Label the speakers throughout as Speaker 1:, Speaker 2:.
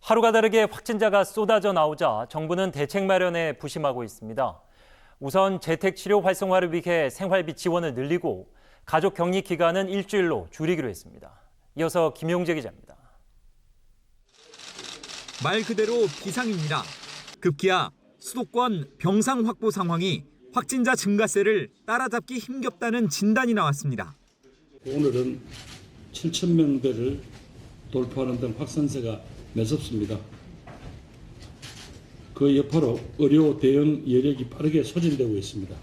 Speaker 1: 하루가 다르게 확진자가 쏟아져 나오자 정부는 대책 마련에 부심하고 있습니다. 우선 재택치료 활성화를 위해 생활비 지원을 늘리고 가족 격리 기간은 일주일로 줄이기로 했습니다. 이어서 김용재 기자입니다.
Speaker 2: 말 그대로 비상입니다. 급기야 수도권 병상 확보 상황이 확진자 증가세를 따라잡기 힘겹다는 진단이 나왔습니다.
Speaker 3: 오늘은 7,000명대를 돌파하는 등 확산세가 매섭습니다. 그 여파로 의료 대응 여력이 빠르게 소진되고 있습니다.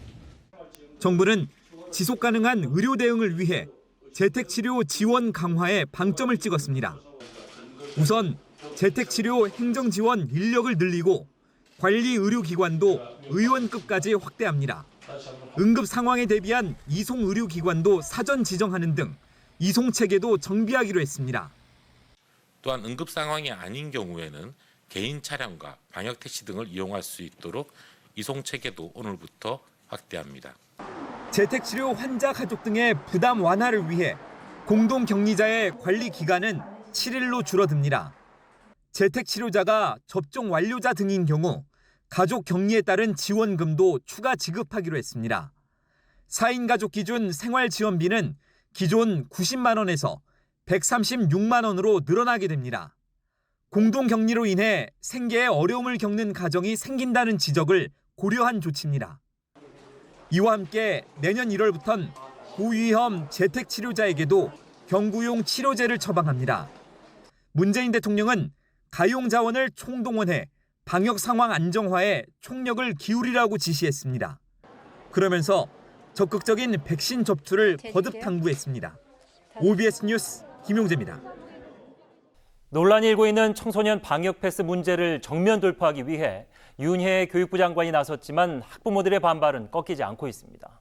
Speaker 2: 정부는 지속 가능한 의료 대응을 위해 재택치료 지원 강화에 방점을 찍었습니다. 우선 재택치료 행정 지원 인력을 늘리고 관리 의료기관도 의원급까지 확대합니다. 응급 상황에 대비한 이송 의료기관도 사전 지정하는 등 이송 체계도 정비하기로 했습니다.
Speaker 4: 또한 응급 상황이 아닌 경우에는 개인 차량과 방역 택시 등을 이용할 수 있도록 이송 체계도 오늘부터 확대합니다.
Speaker 2: 재택치료 환자 가족 등의 부담 완화를 위해 공동격리자의 관리 기간은 7일로 줄어듭니다. 재택치료자가 접종 완료자 등인 경우 가족 격리에 따른 지원금도 추가 지급하기로 했습니다. 4인 가족 기준 생활지원비는 기존 90만 원에서 136만 원으로 늘어나게 됩니다. 공동격리로 인해 생계에 어려움을 겪는 가정이 생긴다는 지적을 고려한 조치입니다. 이와 함께 내년 1월부터는 고위험 재택치료자에게도 경구용 치료제를 처방합니다. 문재인 대통령은 가용 자원을 총동원해 방역 상황 안정화에 총력을 기울이라고 지시했습니다. 그러면서 적극적인 백신 접수를 거듭 당부했습니다. OBS 뉴스 김용재입니다.
Speaker 1: 논란이 일고 있는 청소년 방역 패스 문제를 정면 돌파하기 위해 윤해 교육부 장관이 나섰지만 학부모들의 반발은 꺾이지 않고 있습니다.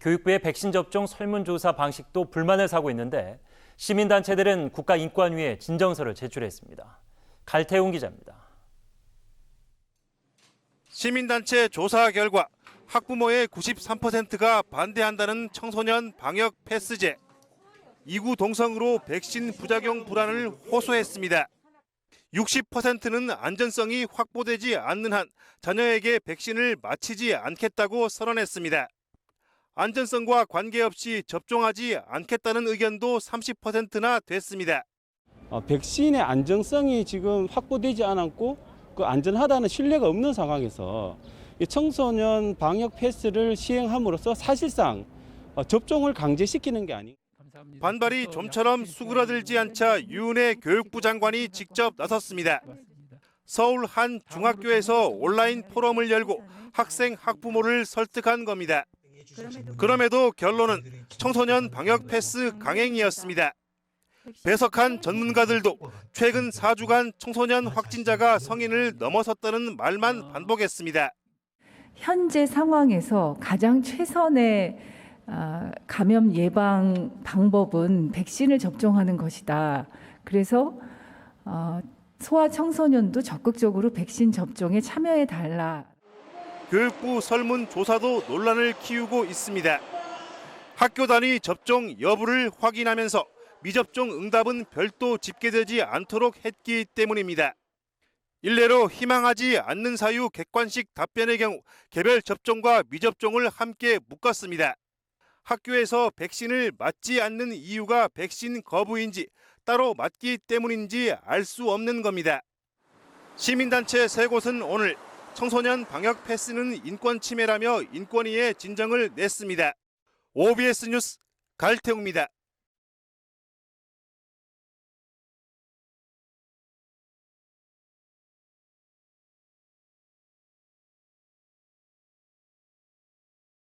Speaker 1: 교육부의 백신 접종 설문조사 방식도 불만을 사고 있는데 시민단체들은 국가인권위에 진정서를 제출했습니다. 갈태웅 기자입니다.
Speaker 5: 시민단체 조사 결과 학부모의 93%가 반대한다는 청소년 방역 패스제. 이구 동성으로 백신 부작용 불안을 호소했습니다. 60%는 안전성이 확보되지 않는 한 자녀에게 백신을 맞히지 않겠다고 선언했습니다. 안전성과 관계없이 접종하지 않겠다는 의견도 30%나 됐습니다.
Speaker 6: 백신의 안정성이 지금 확보되지 않았고 그 안전하다는 신뢰가 없는 상황에서 청소년 방역 패스를 시행함으로써 사실상 접종을 강제시키는 게 아닌가.
Speaker 5: 반발이 좀처럼 수그러들지 않자 윤해 교육부 장관이 직접 나섰습니다. 서울 한 중학교에서 온라인 포럼을 열고 학생 학부모를 설득한 겁니다. 그럼에도 결론은 청소년 방역 패스 강행이었습니다. 배석한 전문가들도 최근 4주간 청소년 확진자가 성인을 넘어섰다는 말만 반복했습니다.
Speaker 7: 현재 상황에서 가장 최선의 감염 예방 방법은 백신을 접종하는 것이다. 그래서 소아청소년도 적극적으로 백신 접종에 참여해달라.
Speaker 5: 교육부 설문조사도 논란을 키우고 있습니다. 학교 단위 접종 여부를 확인하면서 미접종 응답은 별도 집계되지 않도록 했기 때문입니다. 일례로 희망하지 않는 사유 객관식 답변의 경우 개별 접종과 미접종을 함께 묶었습니다. 학교에서 백신을 맞지 않는 이유가 백신 거부인지 따로 맞기 때문인지 알 수 없는 겁니다. 시민단체 세 곳은 오늘 청소년 방역 패스는 인권 침해라며 인권위에 진정을 냈습니다. OBS 뉴스 갈태웅입니다.